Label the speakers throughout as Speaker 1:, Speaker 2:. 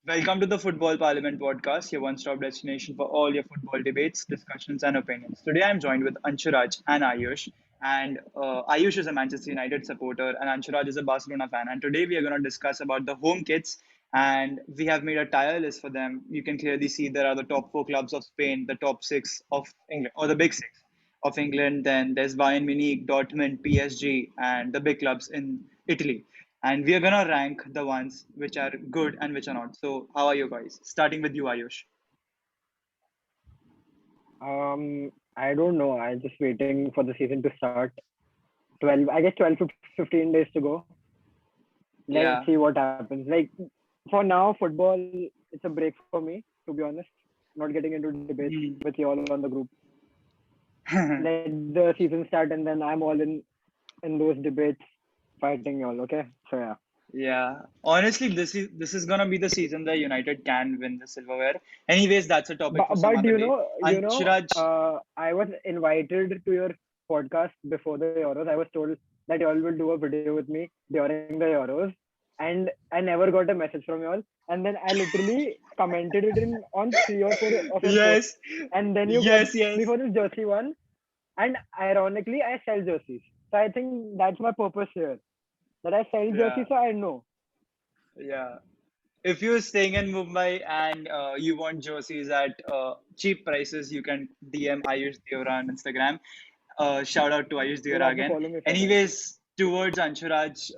Speaker 1: Welcome to the Football Parliament podcast, your one stop destination for all your football debates, discussions, and opinions. Today I'm joined with Anshuraj and Ayush. And Ayush is a Manchester United supporter, and Anshuraj is a Barcelona fan. And today we are going to discuss about the home kits. And we have made a tier list for them. You can clearly see there are the top four clubs of Spain, the top six of England, or the big six of England. Then there's Bayern Munich, Dortmund, PSG, and the big clubs in Italy. And we are gonna rank the ones which are good and which are not. So, how are you guys? Starting with you, Ayush.
Speaker 2: I don't know. I'm just waiting for the season to start. 12, I guess 12 to 15 days to go. Let's
Speaker 1: Yeah.
Speaker 2: see what happens. Like, for now, football, it's a break for me, to be honest. Not getting into debates
Speaker 1: Hmm.
Speaker 2: with you all on the group. Let the season start and then I'm all in those debates fighting you all, okay? So, yeah.
Speaker 1: Yeah. Honestly, this is gonna be the season that United can win the silverware. Anyways, that's a topic for some
Speaker 2: But
Speaker 1: other day. Anshuraj,
Speaker 2: I was invited to your podcast before the Euros. I was told that you all will do a video with me during the Euros, and I never got a message from you all. And then I literally commented it in on 3 or 4 of your posts,
Speaker 1: yes,
Speaker 2: and then you got
Speaker 1: yes,
Speaker 2: me
Speaker 1: yes,
Speaker 2: for this jersey one. And ironically, I sell jerseys, so I think that's my purpose here. That I sell jerseys,
Speaker 1: yeah,
Speaker 2: so I know.
Speaker 1: yeah. If you're staying in Mumbai and you want jerseys at cheap prices, you can DM Ayush Deora on Instagram. Shout out to Ayush
Speaker 2: You'll
Speaker 1: Deora
Speaker 2: have to
Speaker 1: again.
Speaker 2: follow me for that.
Speaker 1: Anyways, towards Anshuraj,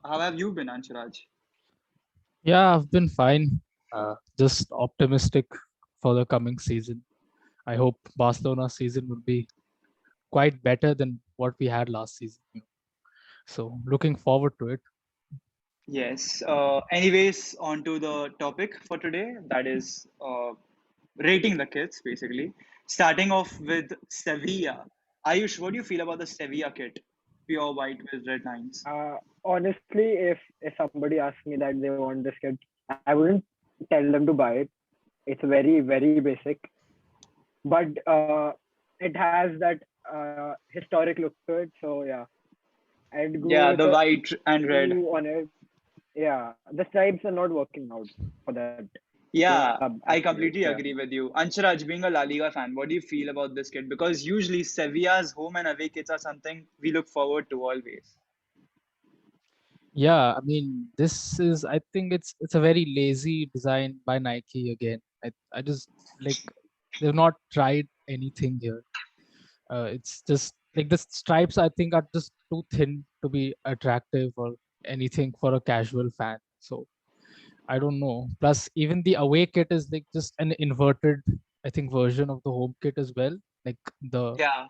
Speaker 1: how have you been, Anshuraj?
Speaker 3: Yeah, I've been fine. Just optimistic for the coming season. I hope Barcelona's season will be quite better than what we had last season. So looking forward to it.
Speaker 1: Yes. Anyways, on to the topic for today. That is rating the kits, basically. Starting off with Sevilla. Ayush, what do you feel about the Sevilla kit? Pure white with red lines.
Speaker 2: Honestly, if somebody asks me that they want this kit, I wouldn't tell them to buy it. It's very basic, but it has that historic look to it. So yeah, I'd go
Speaker 1: Yeah,
Speaker 2: with
Speaker 1: the
Speaker 2: a
Speaker 1: white and red.
Speaker 2: 2 on it. Yeah, the stripes are not working out for that club
Speaker 1: Yeah, I
Speaker 2: actually. So
Speaker 1: completely
Speaker 2: yeah.
Speaker 1: agree with you. Anshuraj, being a La Liga fan, what do you feel about this kit? Because usually Sevilla's home and away kits are something we look forward to always.
Speaker 3: Yeah, I mean, this is. I think it's a very lazy design by Nike again. I just like they've not tried anything here. It's just like the stripes. I think are just too thin to be attractive or anything for a casual fan. So I don't know. Plus, even the away kit is like just an inverted, I think, version of the home kit as well. Like the
Speaker 1: Yeah,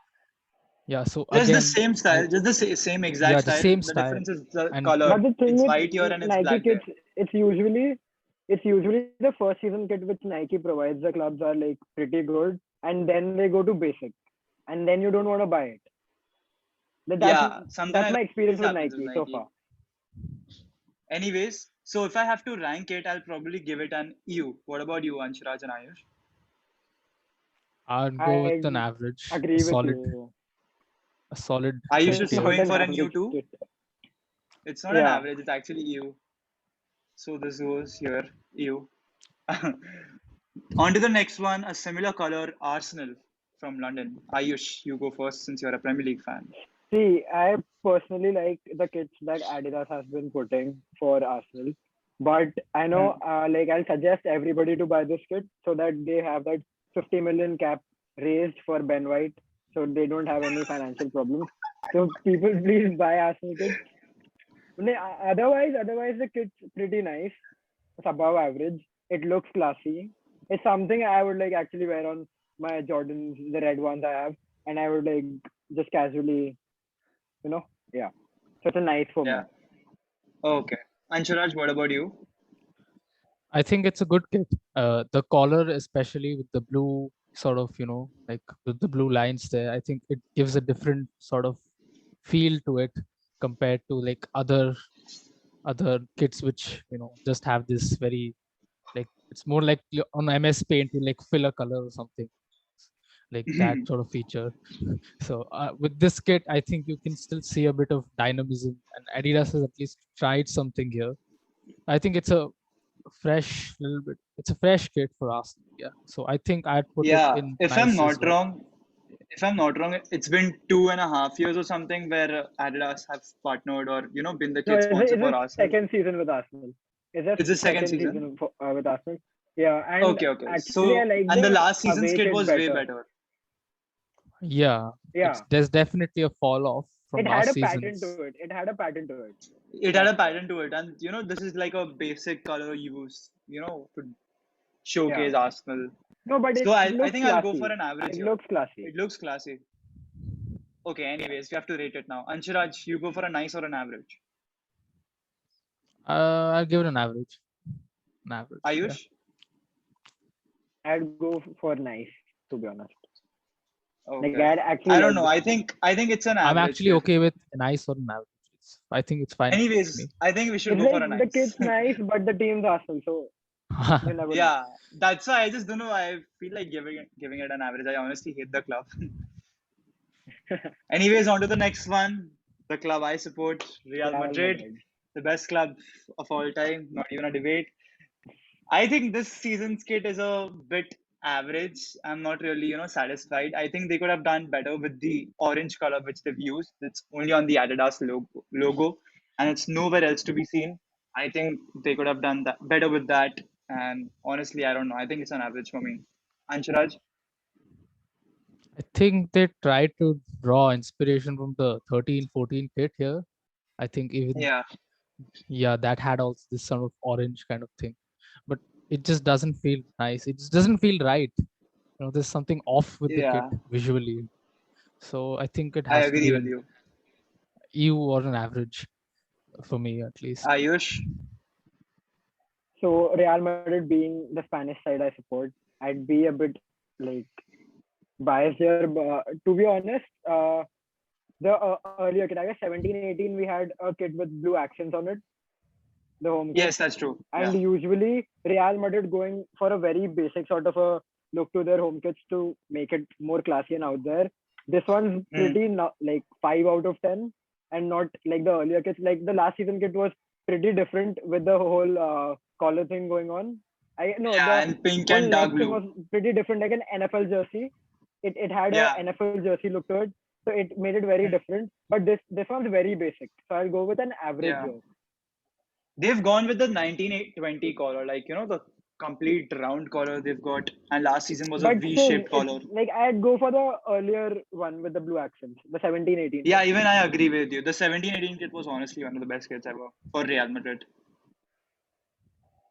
Speaker 3: yeah. So
Speaker 1: just the
Speaker 3: again,
Speaker 1: same
Speaker 3: I
Speaker 1: style, just the same exact
Speaker 3: yeah, the
Speaker 1: style.
Speaker 3: same
Speaker 1: The
Speaker 3: style,
Speaker 1: difference is the
Speaker 3: and
Speaker 1: color.
Speaker 2: But the thing
Speaker 1: It's
Speaker 2: with
Speaker 1: white here and it's
Speaker 2: Nike
Speaker 1: black
Speaker 2: kits,
Speaker 1: there.
Speaker 2: it's usually the first season kit which Nike provides the clubs are like pretty good, and then they go to basic, and then you don't want to buy it. That- That's
Speaker 1: Yeah, something
Speaker 2: that's
Speaker 1: like
Speaker 2: my
Speaker 1: that always
Speaker 2: experience with
Speaker 1: happens with
Speaker 2: Nike so
Speaker 1: Nike.
Speaker 2: far.
Speaker 1: Anyways, so if I have to rank it, I'll probably give it an U. What about you, Anshuraj and Ayush?
Speaker 3: I'll go with
Speaker 2: I
Speaker 3: an average,
Speaker 2: agree with you.
Speaker 3: a solid
Speaker 1: Ayush
Speaker 2: It's
Speaker 1: is
Speaker 3: tier.
Speaker 2: not
Speaker 1: going
Speaker 2: an
Speaker 1: for an U
Speaker 2: average
Speaker 1: too.
Speaker 2: kit.
Speaker 1: It's not an
Speaker 2: Yeah.
Speaker 1: average, it's actually U. So this goes here, U. On to the next one, a similar color, Arsenal from London. Ayush, you go first since you're a Premier League fan.
Speaker 2: See, I personally like the kits that Adidas has been putting for Arsenal. But I know,
Speaker 1: Hmm.
Speaker 2: like, I'll suggest everybody to buy this kit so that they have that 50 million cap raised for Ben White so they don't have any financial problems. So people please buy Arsenal kits. Otherwise the kit's pretty nice. It's above average. It looks classy. It's something I would like actually wear on my Jordans, the red ones I have, and I would like just casually, you know, yeah. So it's a nice for
Speaker 1: Yeah.
Speaker 2: me.
Speaker 1: Okay. Anshuraj, what about you?
Speaker 3: I think it's a good kit. The collar, especially with the blue sort of, like with the blue lines there, I think it gives a different sort of feel to it compared to like other kits which just have this very like it's more like on MS Paint you like fill a color or something like that sort of feature. So with this kit, I think you can still see a bit of dynamism, and Adidas has at least tried something here. I think it's a fresh, little bit. It's a fresh kit for Arsenal. Yeah. So I think I'd put it
Speaker 1: Yeah,
Speaker 3: in nice as well.
Speaker 1: if I'm not wrong, it's been 2.5 years or something where Adidas have partnered or been the
Speaker 2: No,
Speaker 1: kit sponsor for
Speaker 2: it's a
Speaker 1: Arsenal.
Speaker 2: second season with Arsenal. It's a
Speaker 1: It's the second
Speaker 2: second
Speaker 1: season.
Speaker 2: season with Arsenal. Yeah, and
Speaker 1: Okay, okay.
Speaker 2: actually, I
Speaker 1: So,
Speaker 2: like
Speaker 1: and the
Speaker 2: the
Speaker 1: last season's
Speaker 2: away
Speaker 1: kit
Speaker 2: kit
Speaker 1: was way
Speaker 2: better.
Speaker 1: better.
Speaker 3: Yeah.
Speaker 2: Yeah,
Speaker 3: There's definitely a fall off from
Speaker 2: it had
Speaker 3: last
Speaker 2: a pattern to
Speaker 3: season's.
Speaker 2: it. It had a pattern to it.
Speaker 1: It had
Speaker 2: That's
Speaker 1: a
Speaker 2: why.
Speaker 1: pattern to it, and this is like a basic color used, to
Speaker 2: Yeah.
Speaker 1: showcase Arsenal.
Speaker 2: No, but
Speaker 1: So
Speaker 2: it
Speaker 1: I
Speaker 2: looks
Speaker 1: think I'll go for
Speaker 2: classy.
Speaker 1: an average
Speaker 2: It
Speaker 1: here.
Speaker 2: looks classy.
Speaker 1: It looks classy. Okay,
Speaker 2: Yeah.
Speaker 1: anyways, we have to rate it now. Anshiraj, you go for a nice or an average?
Speaker 3: I'll give it an average. An average. Yeah.
Speaker 1: Ayush?
Speaker 2: I'd go for nice, to be honest. Like
Speaker 1: Okay.
Speaker 2: I'd actually
Speaker 1: I don't
Speaker 2: like
Speaker 1: know.
Speaker 2: this.
Speaker 1: I think it's an
Speaker 3: I'm
Speaker 1: average
Speaker 3: actually
Speaker 1: kid.
Speaker 3: okay with a nice or an average. I think it's fine with
Speaker 1: Anyways,
Speaker 3: me.
Speaker 1: I think we should
Speaker 2: It's
Speaker 1: go for a
Speaker 2: like the
Speaker 1: nice.
Speaker 2: kid's nice, but the team's Arsenal, so you never know.
Speaker 1: Yeah, that's why I just don't know. I feel like giving it an average. I honestly hate the club. Anyways, on to the next one. The club I support, Real
Speaker 2: Real
Speaker 1: Madrid,
Speaker 2: Madrid.
Speaker 1: the best club of all time. Not even a debate. I think this season's kit is a bit average. I'm not really, satisfied. I think they could have done better with the orange color which they've used. It's only on the Adidas logo, and it's nowhere else to be seen. I think they could have done that better with that. And honestly, I don't know. I think it's an average for me. Anshuraj?
Speaker 3: I think they tried to draw inspiration from the 13-14 kit here. I think even
Speaker 1: Yeah,
Speaker 3: that had also this sort of orange kind of thing. But it just doesn't feel nice. It just doesn't feel right. There's something off with the kit
Speaker 1: yeah,
Speaker 3: visually. So I think it
Speaker 1: I
Speaker 3: has to
Speaker 1: agree
Speaker 3: be
Speaker 1: with
Speaker 3: an
Speaker 1: you.
Speaker 3: EU or an average for me at least.
Speaker 1: Ayush?
Speaker 2: So Real Madrid being the Spanish side I support, I'd be a bit like biased here. But to be honest, the earlier kit, I guess 17-18, we had a kit with blue accents on it, the home kit.
Speaker 1: Yes, that's true.
Speaker 2: And
Speaker 1: Yeah.
Speaker 2: usually Real Madrid going for a very basic sort of a look to their home kits to make it more classy and out there. This one's
Speaker 1: Mm.
Speaker 2: pretty not like 5 out of 10, and not like the earlier kits. Like the last season kit was pretty different with the whole collar thing going on. I know
Speaker 1: Yeah,
Speaker 2: the
Speaker 1: and pink
Speaker 2: whole
Speaker 1: and dark
Speaker 2: leg thing was
Speaker 1: blue.
Speaker 2: pretty different, like an NFL jersey. It had a
Speaker 1: Yeah.
Speaker 2: NFL jersey look to it, so it made it very
Speaker 1: Mm.
Speaker 2: different. But this one's very basic, so I'll go with an average
Speaker 1: Yeah.
Speaker 2: here.
Speaker 1: They've gone with the 1920 collar, like, the complete round collar they've got. And last season was a
Speaker 2: But still,
Speaker 1: V-shaped
Speaker 2: it's
Speaker 1: collar.
Speaker 2: like I'd go for the earlier one with the blue accents, the 17-18
Speaker 1: Yeah,
Speaker 2: one.
Speaker 1: even I agree with you. The 17-18 kit was honestly one of the best kits ever for Real Madrid.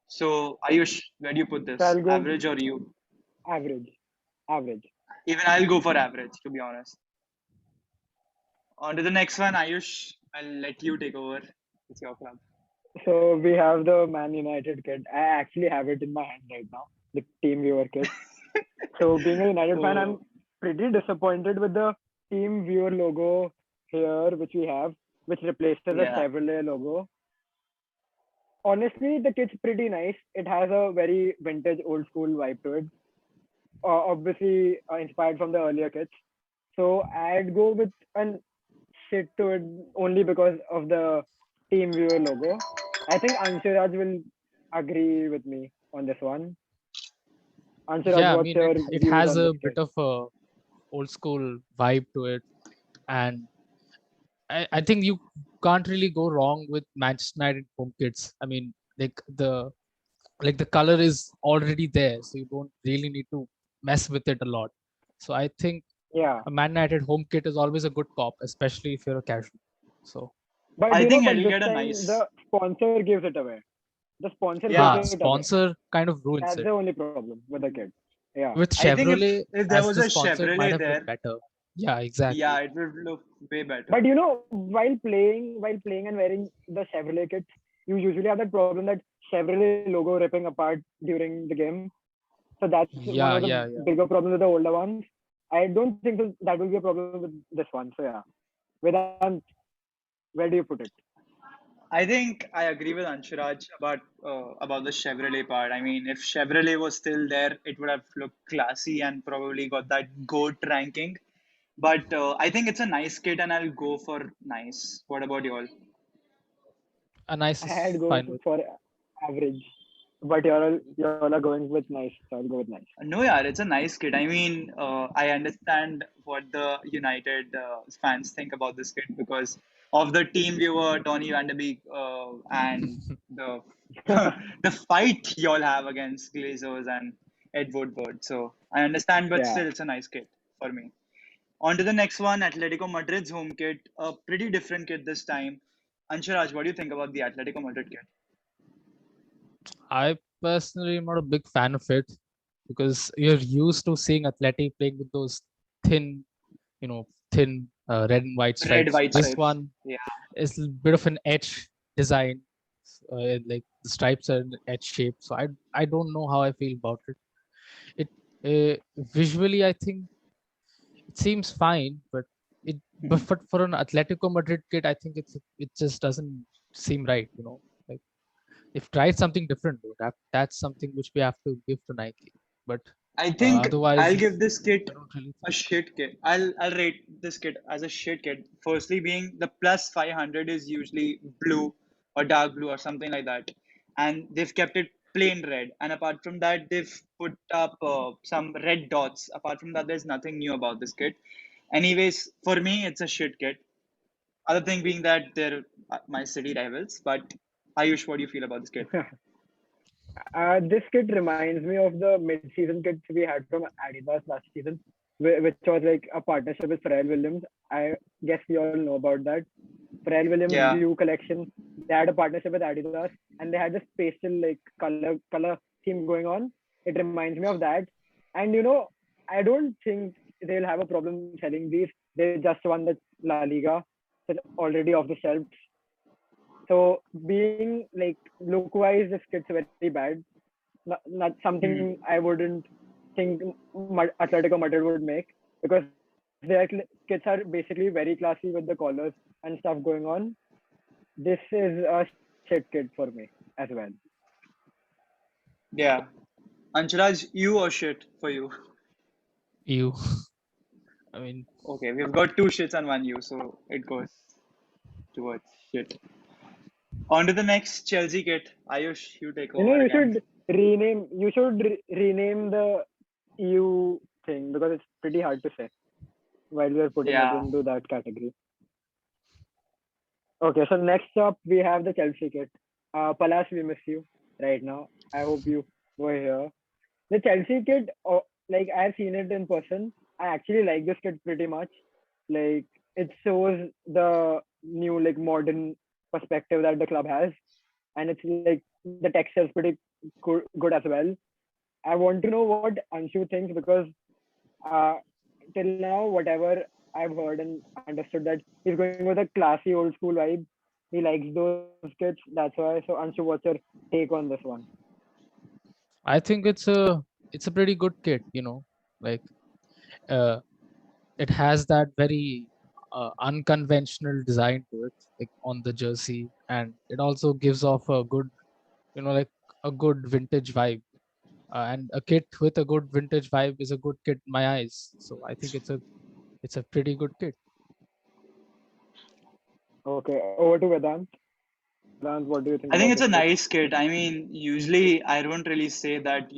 Speaker 1: So, Ayush, where do you put
Speaker 2: So
Speaker 1: this?
Speaker 2: I'll go
Speaker 1: Average or you?
Speaker 2: average, average.
Speaker 1: Even I'll go for average, to be honest. On to the next one, Ayush. I'll let you take over. It's your club.
Speaker 2: So we have the Man United kit. I actually have it in my hand right now, the Team Viewer kit. So being a United fan, I'm
Speaker 1: Oh,
Speaker 2: pretty disappointed with the Team Viewer logo here, which we have, which replaces the
Speaker 1: yeah.
Speaker 2: Chevrolet logo. Honestly, the kit's pretty nice. It has a very vintage, old school vibe to it. Obviously, inspired from the earlier kits. So I'd go with an sit to it only because of the Team Viewer logo. I think Anshiraj will agree with me on this one. Anshiraj,
Speaker 3: Yeah, I
Speaker 2: what's
Speaker 3: mean
Speaker 2: your
Speaker 3: it
Speaker 2: views
Speaker 3: has
Speaker 2: on this
Speaker 3: a bit
Speaker 2: kit?
Speaker 3: of a old school vibe to it, and I think you can't really go wrong with Manchester United home kits. I mean, the color is already there, so you don't really need to mess with it a lot. So I think
Speaker 2: Yeah,
Speaker 3: a Man United home kit is always a good cop, especially if you're a casual. So
Speaker 2: but
Speaker 1: I think
Speaker 2: but
Speaker 1: it'll
Speaker 2: this
Speaker 1: get a
Speaker 2: time
Speaker 1: nice.
Speaker 2: the sponsor gives it away. The sponsor gives
Speaker 1: Yeah.
Speaker 2: it away.
Speaker 3: sponsor kind of ruins
Speaker 2: That's
Speaker 3: it.
Speaker 2: the only problem with the kit. Yeah.
Speaker 3: With
Speaker 1: I think
Speaker 3: Chevrolet
Speaker 1: if there
Speaker 3: as
Speaker 1: was
Speaker 3: the
Speaker 1: a
Speaker 3: sponsor, it might
Speaker 1: Chevrolet
Speaker 3: have looked
Speaker 1: there,
Speaker 3: better. Yeah,
Speaker 1: yeah,
Speaker 3: exactly.
Speaker 1: it would look way better.
Speaker 2: But while playing and wearing the Chevrolet kits, you usually have that problem that Chevrolet logo ripping apart during the game. So that's one
Speaker 3: Yeah,
Speaker 2: of the
Speaker 3: yeah, yeah.
Speaker 2: bigger problems with the older ones. I don't think that will be a problem with this one. So yeah, Vedant, where do you put it?
Speaker 1: I think I agree with Anshuraj about the Chevrolet part. I mean, if Chevrolet was still there, it would have looked classy and probably got that GOAT ranking. But I think it's a nice kit, and I'll go for nice. What about you all?
Speaker 3: A nice
Speaker 2: I'd
Speaker 3: is
Speaker 2: go
Speaker 3: fine with.
Speaker 2: for average. but you're all are going with nice. So I'll go with nice.
Speaker 1: No, yeah, it's a nice kit. I mean, I understand what the United fans think about this kit because of the team viewer Donny van de Beek and the the fight y'all have against Glazers and Ed Woodward. So I understand, but
Speaker 2: Yeah.
Speaker 1: still, it's a nice kit for me. On to the next one, Atletico Madrid's home kit, a pretty different kit this time. Ansharaj, what do you think about the Atletico Madrid kit?
Speaker 3: I personally am not a big fan of it because you're used to seeing Atleti playing with those thin, thin red and white
Speaker 1: Red,
Speaker 3: stripes.
Speaker 1: white
Speaker 3: This
Speaker 1: stripes.
Speaker 3: one
Speaker 1: Yeah.
Speaker 3: is a bit of an edge design, like the stripes are in edge shape. So I don't know how I feel about it. It visually, I think it seems fine, but
Speaker 1: Mhm.
Speaker 3: for an Atletico Madrid kid, I think it just doesn't seem right. Like if try something different, though, that's something which we have to give to Nike. But
Speaker 1: I think I'll
Speaker 3: otherwise,
Speaker 1: give this kit
Speaker 3: I don't really
Speaker 1: a
Speaker 3: think.
Speaker 1: shit kit. I'll rate this kit as a shit kit. Firstly, being the plus 500 is usually blue or dark blue or something like that, and they've kept it plain red. And apart from that, they've put up some red dots. Apart from that, there's nothing new about this kit. Anyways, for me, it's a shit kit. Other thing being that they're my city rivals. But Ayush, what do you feel about this kit?
Speaker 2: This kit reminds me of the mid-season kits we had from Adidas last season, which was like a partnership with Pharrell Williams. I guess you all know about that. Pharrell Williams
Speaker 1: Yeah.
Speaker 2: View collection. They had a partnership with Adidas, and they had this pastel like color theme going on. It reminds me of that. And I don't think they'll have a problem selling these. They just won the La Liga, so it's already off the shelves. So being like look wise, this kit's very bad. Not something
Speaker 1: Hmm.
Speaker 2: I wouldn't think Atletico Madrid would make because their kits are basically very classy with the collars and stuff going on. This is a shit kit for me as well.
Speaker 1: Yeah. Ancharaj, you or shit for you?
Speaker 3: You, I mean,
Speaker 1: Okay, we've got two shits and one you, so it goes towards shit. On to the next Chelsea kit. Ayush, you take over
Speaker 2: You
Speaker 1: again.
Speaker 2: should rename. You should rename the EU thing because it's pretty hard to say while we are putting it
Speaker 1: Yeah.
Speaker 2: into that category. Okay, so next up we have the Chelsea kit. Palas, we miss you right now. I hope you were here. The Chelsea kit, like I've seen it in person. I actually like this kit pretty much. Like it shows the new like modern perspective that the club has, and it's like the texture is pretty good as well. I want to know what Anshu thinks because uh, till now, whatever I've heard and understood that he's going with a classy old school vibe. He likes those kits. That's why. So Anshu, what's your take on this one?
Speaker 3: I think it's a pretty good kit. Like uh, it has that very unconventional design to it, like on the jersey, and it also gives off a good, like a good vintage vibe. And a kit with a good vintage vibe is a good kit in my eyes. So I think it's a pretty good kit.
Speaker 2: Okay, over to Vedant. Vedant, what do you think
Speaker 1: I
Speaker 2: about
Speaker 1: think
Speaker 2: this
Speaker 1: it's a
Speaker 2: kit?
Speaker 1: nice kit. I mean, usually I don't really say that,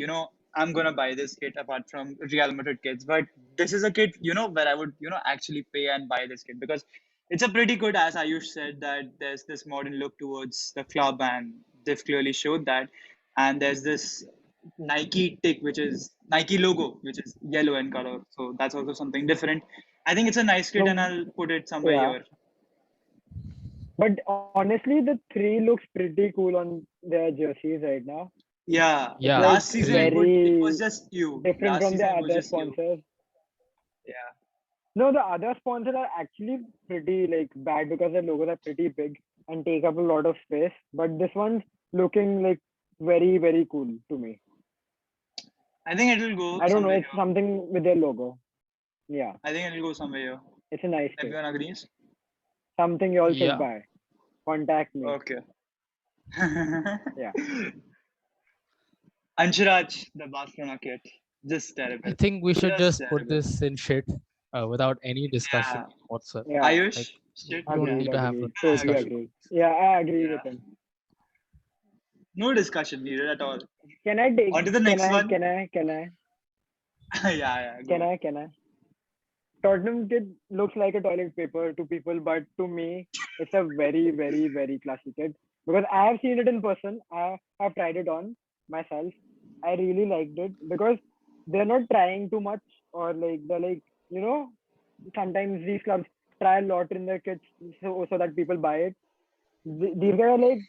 Speaker 1: I'm gonna buy this kit apart from Real Madrid kits, but this is a kit, where I would, actually pay and buy this kit because it's a pretty good, as Ayush said, that there's this modern look towards the club and they've clearly showed that. And there's this Nike tick, which is Nike logo, which is yellow in color. So that's also something different. I think it's a nice kit and
Speaker 2: No,
Speaker 1: I'll put it somewhere
Speaker 2: yeah,
Speaker 1: here.
Speaker 2: but honestly, the three looks pretty cool on their jerseys right now.
Speaker 1: Yeah,
Speaker 2: It's
Speaker 3: Yeah,
Speaker 2: like
Speaker 1: last season
Speaker 3: three.
Speaker 1: it was
Speaker 2: very
Speaker 1: just you.
Speaker 2: different
Speaker 1: Last
Speaker 2: from the
Speaker 1: season it was
Speaker 2: other
Speaker 1: just you.
Speaker 2: sponsors.
Speaker 1: Yeah.
Speaker 2: No, the other sponsors are actually pretty like bad because their logos are pretty big and take up a lot of space. But this one's looking like very, very cool to me.
Speaker 1: I think it'll go
Speaker 2: I don't know,
Speaker 1: somewhere
Speaker 2: it's
Speaker 1: here.
Speaker 2: something with their logo. Yeah,
Speaker 1: I think it'll go somewhere here.
Speaker 2: it's a nice kit.
Speaker 1: Everyone agrees?
Speaker 2: Something you all should
Speaker 3: Yeah,
Speaker 2: buy. Contact me.
Speaker 1: Okay.
Speaker 2: Yeah.
Speaker 1: Anshiraj, the Barcelona kit. Just
Speaker 3: I
Speaker 1: terrible.
Speaker 3: think we should
Speaker 1: Just
Speaker 3: just put
Speaker 1: terrible.
Speaker 3: this in shit without any
Speaker 1: Yeah.
Speaker 3: discussion whatsoever.
Speaker 2: Yeah.
Speaker 3: Like
Speaker 1: Ayush, shit.
Speaker 3: we don't
Speaker 1: Yeah.
Speaker 3: need
Speaker 2: Agreed,
Speaker 3: to have a
Speaker 2: agreed.
Speaker 1: I
Speaker 2: Totally
Speaker 1: agree.
Speaker 3: discussion.
Speaker 2: agreed. Yeah, I agree with
Speaker 1: Yeah.
Speaker 2: him.
Speaker 1: No discussion needed at all.
Speaker 2: Can I take?
Speaker 1: On to the next one.
Speaker 2: Can I?
Speaker 1: Yeah, go.
Speaker 2: Can I? Tottenham kit looks like a toilet paper to people, but to me, it's a very, very, very classy kit because I have seen it in person. I have tried it on myself. I really liked it because they're not trying too much, or like they're like, you know, sometimes these clubs try a lot in their kits so that people buy it. These guys are like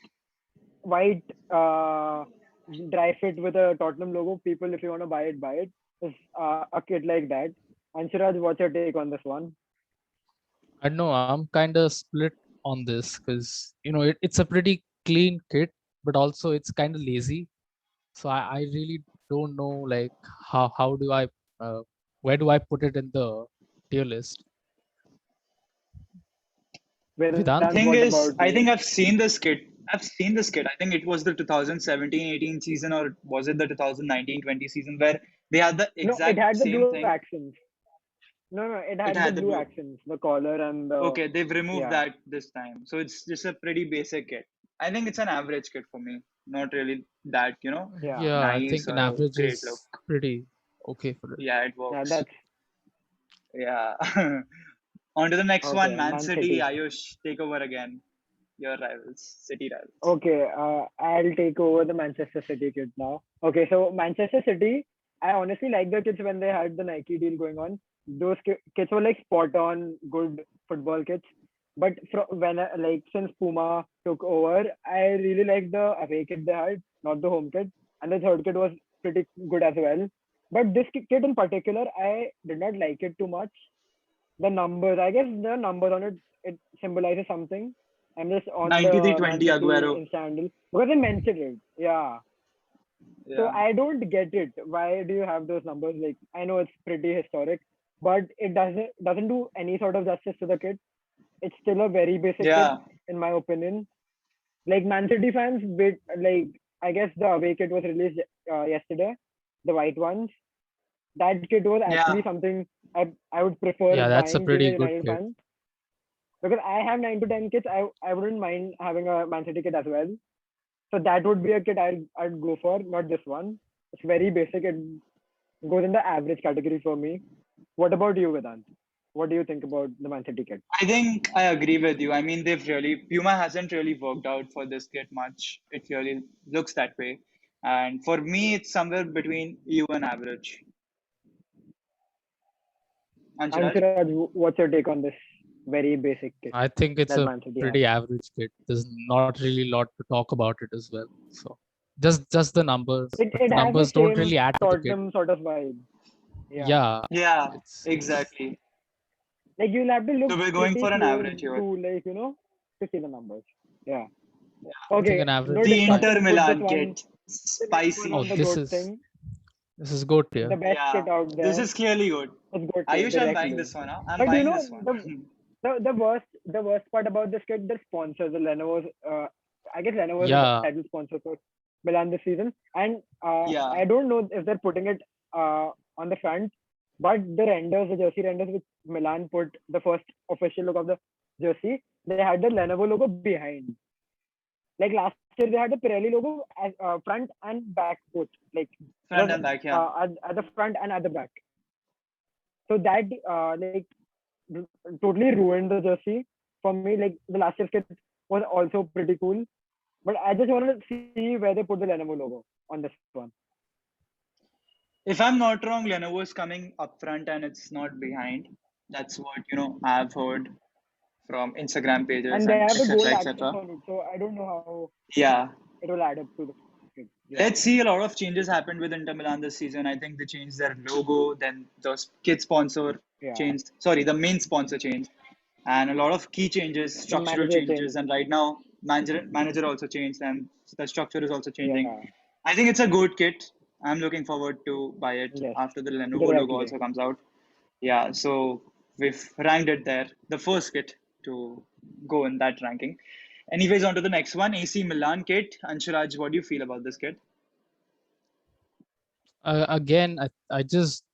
Speaker 2: white dry fit with a Tottenham logo. People, if you want to buy it, buy it. It's a kit like that. Anshuraj, what's your take on this one?
Speaker 3: I know I'm kind of split on this because it's a pretty clean kit, but also it's kind of lazy. So I really don't know like how do I uh, where do I put it in the tier list?
Speaker 2: Vedant,
Speaker 3: Vedant?
Speaker 2: what
Speaker 1: Thing
Speaker 2: about
Speaker 1: is, I
Speaker 2: you?
Speaker 1: think I've seen this kit. I've seen this kit. I think it was the 2017-18 season, or was it the 2019-20 season where they had the
Speaker 2: No, it
Speaker 1: exact
Speaker 2: had the
Speaker 1: same
Speaker 2: blue
Speaker 1: thing.
Speaker 2: accents. No, it
Speaker 1: It
Speaker 2: had the
Speaker 1: had the
Speaker 2: blue
Speaker 1: blue.
Speaker 2: accents, the collar and the
Speaker 1: Okay, they've removed
Speaker 2: yeah,
Speaker 1: that this time. So it's just a pretty basic kit. I think it's an average kit for me. Not really that,
Speaker 2: yeah,
Speaker 3: Yeah, I
Speaker 1: nice
Speaker 3: think an
Speaker 1: or a
Speaker 3: average
Speaker 1: great look.
Speaker 3: is pretty okay for it.
Speaker 1: Yeah, it
Speaker 2: yeah.
Speaker 1: works.
Speaker 2: That's
Speaker 1: Yeah. On to the next one,
Speaker 2: okay.
Speaker 1: Man
Speaker 2: Man
Speaker 1: City.
Speaker 2: City.
Speaker 1: Ayush, take over again. Your rivals, City rivals.
Speaker 2: Okay, I'll take over the Manchester City kit now. Okay, so Manchester City, I honestly like the kits when they had the Nike deal going on. Those kits were like spot on, good football kits. But like since Puma took over, I really like the away kit they had, not the home kit, and the third kit was pretty good as well. But this kit in particular, I did not like it too much. The numbers, I guess the numbers on it symbolizes something. I'm just on the Man
Speaker 1: 93-20
Speaker 2: City
Speaker 1: Aguero.
Speaker 2: Insta handle because they mentioned it. Yeah. So
Speaker 1: Yeah.
Speaker 2: I don't get it. Why do you have those numbers? Like I know it's pretty historic, but it doesn't do any sort of justice to the kit. It's still a very basic kit,
Speaker 1: Yeah.
Speaker 2: in my opinion. Like Man City fans, bit like I guess the away kit was released yesterday, the white ones. That kit was actually
Speaker 1: Yeah.
Speaker 2: something I would prefer
Speaker 3: Yeah, that's a
Speaker 2: buying being
Speaker 3: pretty
Speaker 2: a
Speaker 3: good
Speaker 2: United
Speaker 3: kit.
Speaker 2: fan because I have 9 to 10 kits. I wouldn't mind having a Man City kit as well. So that would be a kit I'd go for, not this one. It's very basic. It goes in the average category for me. What about you, Vedant? What do you think about the Man City kit?
Speaker 1: I think I agree with you. I mean, Puma hasn't really worked out for this kit much. It really looks that way. And for me, it's somewhere between you and average. Anshiraj?
Speaker 2: Anshiraj, what's your take on this very basic kit
Speaker 3: I think it's
Speaker 2: that
Speaker 3: a
Speaker 2: Man City has?
Speaker 3: pretty average kit. There's not really a lot to talk about it as well. So just the numbers, but
Speaker 2: It
Speaker 3: the
Speaker 2: has the
Speaker 3: numbers don't
Speaker 2: same
Speaker 3: really add to the kit.
Speaker 2: Tottenham sort of vibe. Yeah.
Speaker 3: Yeah,
Speaker 1: Yeah,
Speaker 3: it's
Speaker 1: exactly.
Speaker 2: Like you'll have to look
Speaker 1: So we're going
Speaker 2: pretty
Speaker 1: for an
Speaker 2: close
Speaker 1: average here.
Speaker 2: to to see the numbers. Yeah.
Speaker 3: I think an
Speaker 2: Okay,
Speaker 3: average
Speaker 2: no
Speaker 3: is
Speaker 1: The
Speaker 3: fine.
Speaker 1: Inter
Speaker 2: discussion. Put this
Speaker 1: Milan
Speaker 2: one
Speaker 1: kit.
Speaker 2: the next one
Speaker 3: Oh,
Speaker 1: Spicy.
Speaker 2: on the GOAT thing.
Speaker 3: this is good tier.
Speaker 2: The best
Speaker 1: Yeah,
Speaker 2: kit out
Speaker 1: this
Speaker 2: there.
Speaker 1: is clearly good.
Speaker 2: It's GOAT tier
Speaker 1: Ayush, I'm buying
Speaker 2: directly.
Speaker 1: this one. Huh? I'm
Speaker 2: But
Speaker 1: buying this one.
Speaker 2: the worst part about this kit, the sponsors, the Lenovo's I guess Lenovo is the
Speaker 3: Yeah,
Speaker 2: title sponsor for Milan this season. And
Speaker 1: Yeah.
Speaker 2: I don't know if they're putting it on the front, but the jersey renders which Milan put the first official look of the jersey, they had the Lenovo logo behind. Like last year they had the Pirelli logo as front and back both. Like it
Speaker 1: Front
Speaker 2: was
Speaker 1: and back, yeah.
Speaker 2: at the front and at the back. So that like totally ruined the jersey for me. Like the last year's kit was also pretty cool, but I just wanted to see where they put the Lenovo logo on this one.
Speaker 1: If I'm not wrong, Lenovo is coming up front and it's not behind. That's what, I've heard from Instagram pages
Speaker 2: And they
Speaker 1: and
Speaker 2: have the
Speaker 1: etc.
Speaker 2: gold accents
Speaker 1: etc.
Speaker 2: on it, so I don't know how
Speaker 1: Yeah.
Speaker 2: it will add up to the kit. Yeah,
Speaker 1: Let's see, a lot of changes happened with Inter Milan this season. I think they changed their logo, then the kit sponsor
Speaker 2: yeah.
Speaker 1: changed. Sorry, the main sponsor changed, and a lot of key changes,
Speaker 2: The
Speaker 1: structural
Speaker 2: manager
Speaker 1: changes,
Speaker 2: changed.
Speaker 1: and right now manager also changed, and the structure is also changing.
Speaker 2: Yeah.
Speaker 1: I think it's a good kit. I'm looking forward to buy it
Speaker 2: Yes.
Speaker 1: after the Lenovo logo
Speaker 2: Directly.
Speaker 1: also comes out. Yeah, so we've ranked it there, the first kit to go in that ranking. Anyways, on to the next one, AC Milan kit. Anshuraj, what do you feel about this kit?
Speaker 3: again, I just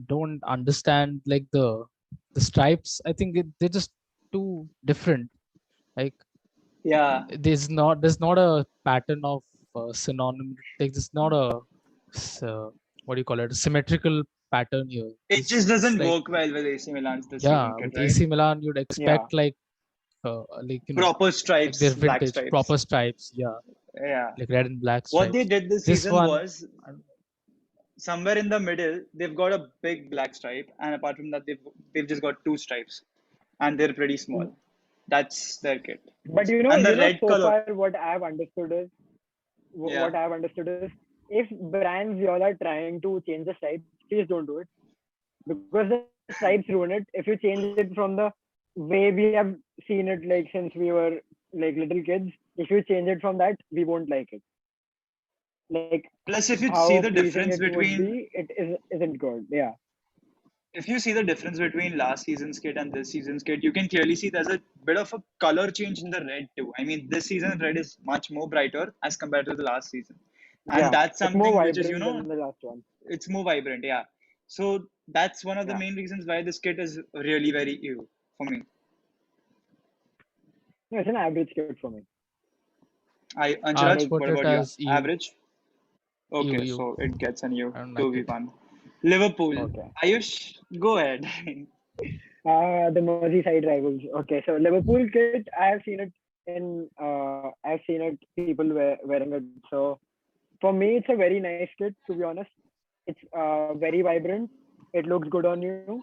Speaker 3: don't understand like the stripes. I think they're just too different. Like
Speaker 1: Yeah,
Speaker 3: there's not a pattern of synonym. Like it's not a what do you call it? A symmetrical pattern here.
Speaker 1: It just
Speaker 3: It's
Speaker 1: doesn't
Speaker 3: like
Speaker 1: work well with AC Milan's this
Speaker 3: yeah,
Speaker 1: season kit,
Speaker 3: with
Speaker 1: right?
Speaker 3: AC Milan, you'd
Speaker 2: Yeah.
Speaker 3: expect like
Speaker 1: Proper
Speaker 3: like their
Speaker 1: stripes, black
Speaker 3: vintage
Speaker 1: stripes.
Speaker 3: proper stripes. Yeah,
Speaker 1: Yeah.
Speaker 3: like red and black
Speaker 1: What they
Speaker 3: stripes.
Speaker 1: did this
Speaker 3: This
Speaker 1: season
Speaker 3: one,
Speaker 1: was somewhere in the middle, they've got a big black stripe, and apart from that, they've just got two stripes, and they're pretty small. That's their kit.
Speaker 2: But
Speaker 1: And the red
Speaker 2: so
Speaker 1: color,
Speaker 2: far what I've understood is
Speaker 1: yeah.
Speaker 2: if brands y'all are trying to change the stripes, please don't do it because the stripes ruin it. If you change it from the way we have seen it like since we were like little kids, if you change it from that, we won't like it. Like
Speaker 1: Plus, if you see
Speaker 2: how
Speaker 1: the
Speaker 2: pleasing
Speaker 1: difference
Speaker 2: it would
Speaker 1: between
Speaker 2: be, isn't good. Yeah.
Speaker 1: if you see the difference between last season's kit and this season's kit, you can clearly see there's a bit of a color change in the red too. I mean, this season red is much more brighter as compared to the last season, and
Speaker 2: Yeah.
Speaker 1: that's
Speaker 2: It's more
Speaker 1: something which is
Speaker 2: vibrant than the last one.
Speaker 1: it's more vibrant. Yeah, so that's one of the
Speaker 2: Yeah.
Speaker 1: main reasons why this kit is really very ew for me.
Speaker 2: No, it's an average kit for me.
Speaker 1: I
Speaker 3: I'd
Speaker 1: Anshiraj,
Speaker 3: put
Speaker 1: what
Speaker 3: it
Speaker 1: about you?
Speaker 3: as you,
Speaker 1: Average? Okay,
Speaker 3: you.
Speaker 1: so it gets an U,
Speaker 3: I don't like it.
Speaker 1: 2v1. Liverpool.
Speaker 2: Okay.
Speaker 1: Ayush, go ahead.
Speaker 2: The Merseyside rivals. Okay, so Liverpool kit, I have seen it I've seen it people wearing it. So for me, it's a very nice kit. To be honest, it's very vibrant. It looks good on you.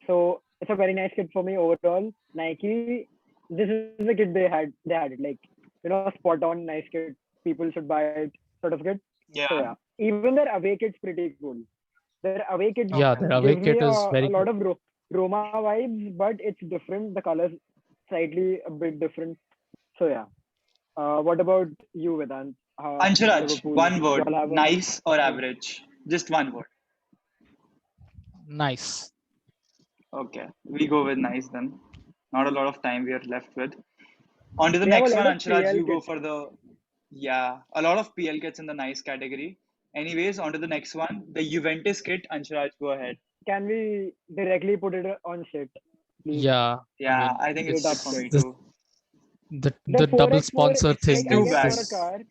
Speaker 2: So it's a very nice kit for me overall. Nike, this is the kit they had it like spot on nice kit. People should buy it sort of kit. So
Speaker 1: Yeah.
Speaker 2: yeah, even their away kit's pretty cool. Their away kit
Speaker 3: Yeah,
Speaker 1: Okay.
Speaker 3: the
Speaker 2: gives
Speaker 3: away
Speaker 2: me
Speaker 3: kit is
Speaker 2: a
Speaker 3: very
Speaker 2: lot
Speaker 3: good.
Speaker 2: of Roma vibes, but it's different. The colors slightly a bit different. So yeah. What about you, Vedant?
Speaker 1: Anshiraj,
Speaker 2: Liverpool.
Speaker 1: one
Speaker 2: You
Speaker 1: word.
Speaker 2: all have a
Speaker 1: Nice or
Speaker 2: good.
Speaker 1: average? Just one word.
Speaker 3: Nice.
Speaker 1: Okay. We go with nice then. Not a lot of time we are left with. On to the
Speaker 2: We have a
Speaker 1: next
Speaker 2: lot
Speaker 1: one,
Speaker 2: of
Speaker 1: Anshiraj.
Speaker 2: PL
Speaker 1: You go
Speaker 2: kits.
Speaker 1: for the. Yeah, a lot of PL kits in the nice category. Anyways, on to the next one. The Juventus kit. Anshiraj, go ahead.
Speaker 2: Can we directly put it on shit, please?
Speaker 3: Yeah, I
Speaker 1: Yeah,
Speaker 3: mean
Speaker 1: I think it's
Speaker 2: Straight up
Speaker 1: shit for
Speaker 2: shit.
Speaker 1: me
Speaker 3: it's
Speaker 1: too.
Speaker 2: The
Speaker 3: the double
Speaker 2: 4x4,
Speaker 3: sponsor
Speaker 1: It's just
Speaker 3: thing
Speaker 2: I
Speaker 1: too
Speaker 2: guess
Speaker 3: is
Speaker 2: for
Speaker 1: bad.
Speaker 2: a
Speaker 3: is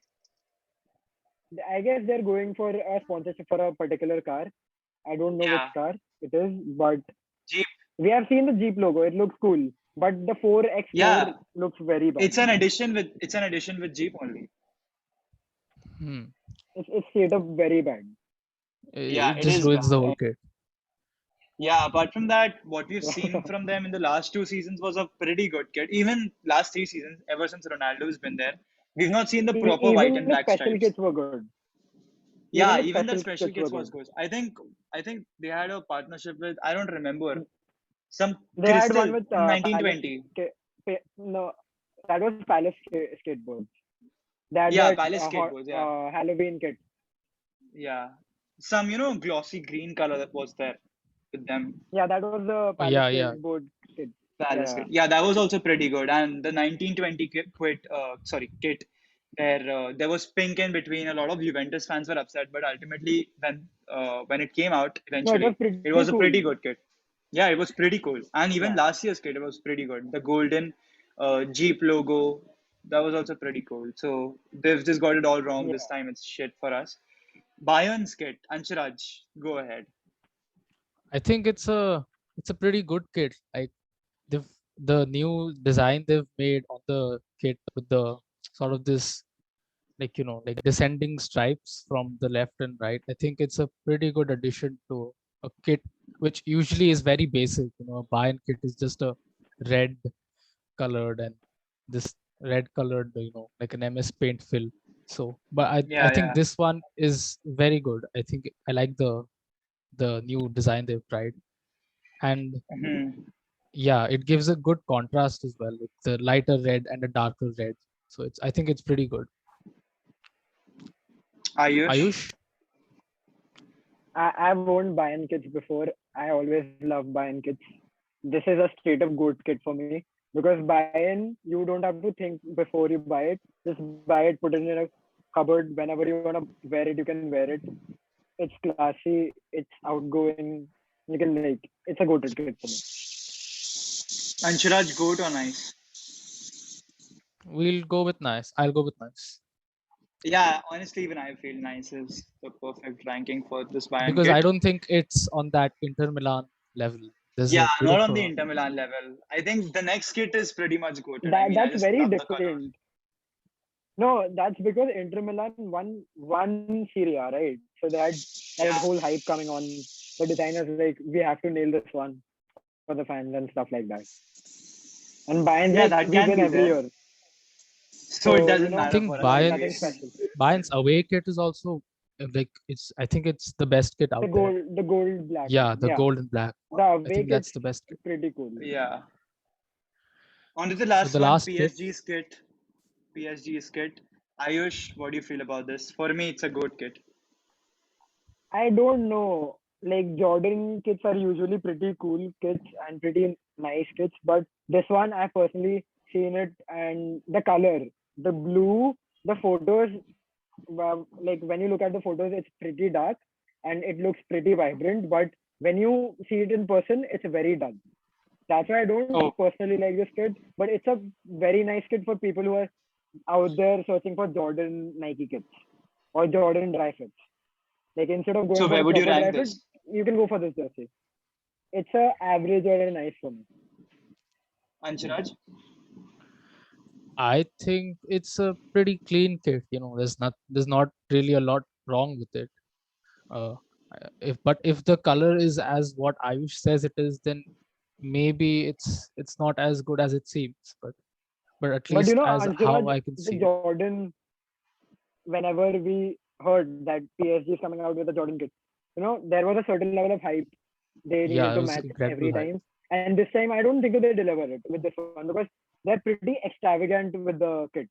Speaker 2: car, I guess they're going for a sponsorship for a particular car. I don't know which
Speaker 1: Yeah.
Speaker 2: car it is, but
Speaker 1: Jeep.
Speaker 2: we have seen the Jeep logo. It looks cool, but the 4x4
Speaker 1: Yeah.
Speaker 2: looks very bad.
Speaker 1: It's an addition with Jeep only.
Speaker 3: hmm,
Speaker 2: It's straight up very bad.
Speaker 1: Yeah,
Speaker 3: it
Speaker 1: it
Speaker 3: just
Speaker 1: is
Speaker 3: ruins the
Speaker 1: bad.
Speaker 3: whole kit.
Speaker 1: Yeah, apart from that, what we've seen from them in the last two seasons was a pretty good kit. Even last three seasons, ever since Ronaldo's been there, we've not seen the proper white
Speaker 2: Even
Speaker 1: and
Speaker 2: the
Speaker 1: black
Speaker 2: special kits
Speaker 1: stripes.
Speaker 2: were good. Even
Speaker 1: Yeah,
Speaker 2: the
Speaker 1: even the
Speaker 2: special
Speaker 1: special
Speaker 2: kits were
Speaker 1: kits was
Speaker 2: good.
Speaker 1: good. I think they had a partnership with I don't remember some
Speaker 2: They had one
Speaker 1: crystal
Speaker 2: with
Speaker 1: in
Speaker 2: Palace.
Speaker 1: 1920.
Speaker 2: No, that was Palace skateboards. They had
Speaker 1: Yeah,
Speaker 2: that
Speaker 1: Palace skateboards. Yeah,
Speaker 2: Halloween kit.
Speaker 1: yeah. Some glossy green color that was there with them.
Speaker 2: Yeah, that was the
Speaker 3: Oh,
Speaker 2: Palace
Speaker 3: yeah, yeah.
Speaker 2: skateboard kit.
Speaker 1: Palace
Speaker 2: Yeah,
Speaker 1: kit. Yeah, that was also pretty good. And the 1920 kit, where there was pink in between. A lot of Juventus fans were upset, but ultimately, when it came out,
Speaker 2: no, it was
Speaker 1: eventually, it
Speaker 2: pretty
Speaker 1: was a
Speaker 2: cool.
Speaker 1: pretty good kit. Yeah, it was pretty cool. And even
Speaker 2: Yeah,
Speaker 1: last year's kit, it was pretty good. The golden Jeep logo, that was also pretty cool. So they've just got it all wrong this
Speaker 2: yeah.
Speaker 1: time. It's shit for us. Bayern's kit, Anshiraj, go ahead.
Speaker 3: I think it's a pretty good kit. Like they've the new design they've made on the kit with the sort of this like descending stripes from the left and right. I think it's a pretty good addition to a kit which usually is very basic. A Bayern kit is just a red colored and this red colored, like an MS Paint fill. So, but I
Speaker 1: Yeah,
Speaker 3: think
Speaker 1: yeah.
Speaker 3: this one is very good. I think I like the new design they've tried, and
Speaker 1: Hmm.
Speaker 3: yeah, it gives a good contrast as well with the lighter red and a darker red. So I think it's pretty good.
Speaker 1: Ayush.
Speaker 3: Ayush,
Speaker 2: I've owned Bayern kits before. I always love Bayern kits. This is a straight up good kit for me because Bayern, you don't have to think before you buy it. Just buy it, put it in a cupboard. Whenever you wanna wear it, you can wear it. It's classy. It's outgoing. You can like. It's a good kit for me.
Speaker 1: Anshiraj, goat or nice?
Speaker 3: we'll go with nice. I'll go with nice.
Speaker 1: Yeah, honestly, even I feel nice is the perfect ranking for this Bayern
Speaker 3: because I
Speaker 1: kit.
Speaker 3: don't think it's on that Inter Milan level. There's
Speaker 1: Yeah,
Speaker 3: a bit
Speaker 1: not
Speaker 3: of
Speaker 1: on the
Speaker 3: a
Speaker 1: Inter Milan level. I think the next kit is pretty much goated. I
Speaker 2: That
Speaker 1: mean, I
Speaker 2: that's
Speaker 1: just
Speaker 2: very
Speaker 1: love the color.
Speaker 2: different. No, that's because Inter Milan won Serie A, right? So they had that
Speaker 1: Yeah,
Speaker 2: whole hype coming on. The designers like we have to nail this one for the fans and stuff like that. And Bayern's
Speaker 1: yeah,
Speaker 2: like
Speaker 1: that
Speaker 2: we
Speaker 1: can
Speaker 2: win
Speaker 1: be
Speaker 2: every
Speaker 1: there.
Speaker 2: year,
Speaker 1: So it
Speaker 2: so
Speaker 1: doesn't
Speaker 3: I
Speaker 1: matter
Speaker 3: think
Speaker 1: for us
Speaker 2: nothing
Speaker 3: Bayern's
Speaker 2: special.
Speaker 1: anyways.
Speaker 3: Bayern's away kit is also like it's I think it's the best kit out there.
Speaker 2: The gold black
Speaker 3: Yeah,
Speaker 2: one,
Speaker 3: the
Speaker 2: yeah.
Speaker 3: gold and black
Speaker 2: The
Speaker 3: one. I
Speaker 2: away
Speaker 3: think
Speaker 2: kit's
Speaker 3: that's the best kit.
Speaker 2: pretty cool.
Speaker 1: Yeah. On to the
Speaker 3: So
Speaker 1: last
Speaker 3: the
Speaker 1: one,
Speaker 3: last kit,
Speaker 1: PSG's kit. PSG's kit. Ayush, what do you feel about this? For me, it's a goat kit.
Speaker 2: I don't know. Like Jordan kits are usually pretty cool kits and pretty nice kits, but this one I personally seen it and the color, the blue, the photos, like when you look at the photos, it's pretty dark and it looks pretty vibrant. But when you see it in person, it's very dull. That's why I don't
Speaker 1: Oh,
Speaker 2: personally like this kit, but it's a very nice kit for people who are out there searching for Jordan Nike kits or Jordan dry fits. Like instead of
Speaker 1: so
Speaker 2: going for
Speaker 1: where
Speaker 2: a
Speaker 1: would you
Speaker 2: proper
Speaker 1: rank
Speaker 2: dry fit,
Speaker 1: this?
Speaker 2: you can go for this jersey. It's a average or a nice for me.
Speaker 1: Anshiraj?
Speaker 3: I think it's a pretty clean kit. There's not really a lot wrong with it. Uh, if the color is as what Ayush says it is, then maybe it's not as good as it seems. But at
Speaker 2: But
Speaker 3: least as how
Speaker 2: Anshiraj,
Speaker 3: I can
Speaker 2: the
Speaker 3: see it.
Speaker 2: Jordan, whenever we heard that PSG is coming out with a Jordan kit, there was a certain level of hype they
Speaker 3: Yeah,
Speaker 2: needed
Speaker 3: it
Speaker 2: to
Speaker 3: was
Speaker 2: match
Speaker 3: incredible
Speaker 2: every
Speaker 3: hype.
Speaker 2: time. And this time, I don't think that they deliver it with this one because they're pretty extravagant with the kit,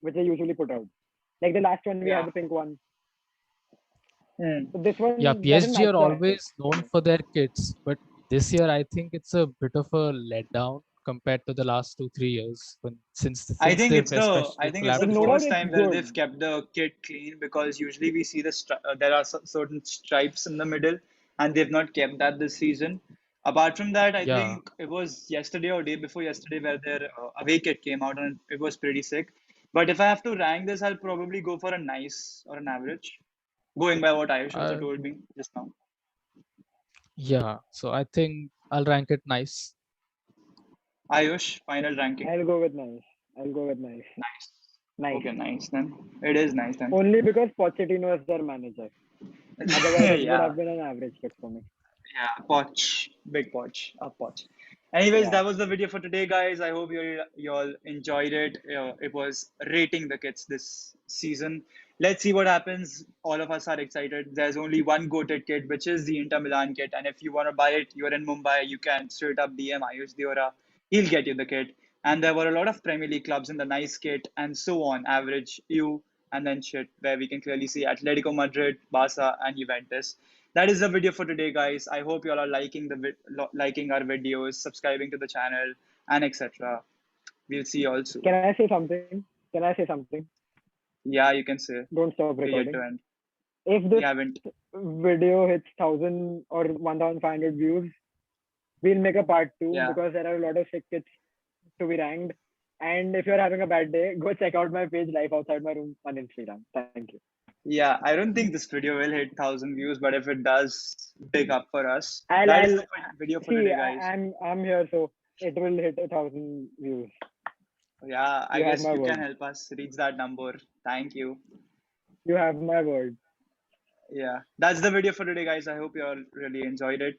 Speaker 2: which they usually put out. Like the last one, we had
Speaker 1: Yeah.
Speaker 2: the pink one.
Speaker 1: Hmm.
Speaker 2: So this
Speaker 3: Yeah,
Speaker 2: one doesn't
Speaker 3: PSG
Speaker 2: match
Speaker 3: are
Speaker 2: that.
Speaker 3: always known for their kits, but this year I think it's a bit of a letdown compared to the last 2 3 years when since they've
Speaker 1: I
Speaker 3: especially
Speaker 1: think it's
Speaker 2: Like
Speaker 1: the
Speaker 2: no
Speaker 3: collaborated.
Speaker 2: doubt,
Speaker 1: first
Speaker 2: it's
Speaker 1: time where they've
Speaker 2: good.
Speaker 1: kept the kit clean because usually we see there are certain stripes in the middle and they've not kept that this season. Apart from that, I
Speaker 3: Yeah,
Speaker 1: think it was yesterday or day before yesterday where their away kit came out and it was pretty sick. But if I have to rank this, I'll probably go for a nice or an average, going by what Ayush also
Speaker 3: uh,
Speaker 1: told me just now.
Speaker 3: yeah. So I think I'll rank it nice.
Speaker 1: Ayush, final ranking.
Speaker 2: I'll go with nice. I'll go with nice.
Speaker 1: Nice.
Speaker 2: Nice.
Speaker 1: Okay, nice then. It is nice then.
Speaker 2: Only because Pochettino is their manager. Otherwise, it would
Speaker 1: Yeah.
Speaker 2: have been an average kit for me.
Speaker 1: Yeah, Poch, big Poch, a Poch. Anyways,
Speaker 2: Yeah.
Speaker 1: that was the video for today, guys. I hope you all enjoyed it. It was rating the kits this season. Let's see what happens. All of us are excited. There's only one goated kit, which is the Inter Milan kit. And if you want to buy it, you're in Mumbai, you can straight up DM Ayush Diora. He'll get you the kit. And there were a lot of Premier League clubs in the nice kit, and so on. Average, you, and then shit, where we can clearly see Atletico Madrid, Barca, and Juventus. That is the video for today, guys. I hope you all are liking liking our videos, subscribing to the channel, and etc. We'll see you all
Speaker 2: Can
Speaker 1: soon.
Speaker 2: I say something? Can I say something?
Speaker 1: Yeah, you can say
Speaker 2: Don't stop
Speaker 1: we're yet
Speaker 2: recording.
Speaker 1: to end.
Speaker 2: If
Speaker 1: We
Speaker 2: this
Speaker 1: haven't.
Speaker 2: video hits 1,000 or 1,500 views, we'll make a part two
Speaker 1: Yeah,
Speaker 2: because there are a lot of sick kits to be ranked. And if you're having a bad day, go check out my page Life Outside My Room on Instagram. Thank you.
Speaker 1: yeah. I don't think this video will hit 1,000 views, but if it does, big up for us.
Speaker 2: I'll
Speaker 1: That is
Speaker 2: I'll
Speaker 1: the video for
Speaker 2: see.
Speaker 1: today, guys.
Speaker 2: I'm here, so it will hit 1,000 views.
Speaker 1: Yeah, I
Speaker 2: You have
Speaker 1: guess
Speaker 2: my
Speaker 1: you can
Speaker 2: word.
Speaker 1: help us reach that number. Thank you.
Speaker 2: You have my word.
Speaker 1: Yeah, that's the video for today, guys. I hope you all really enjoyed it.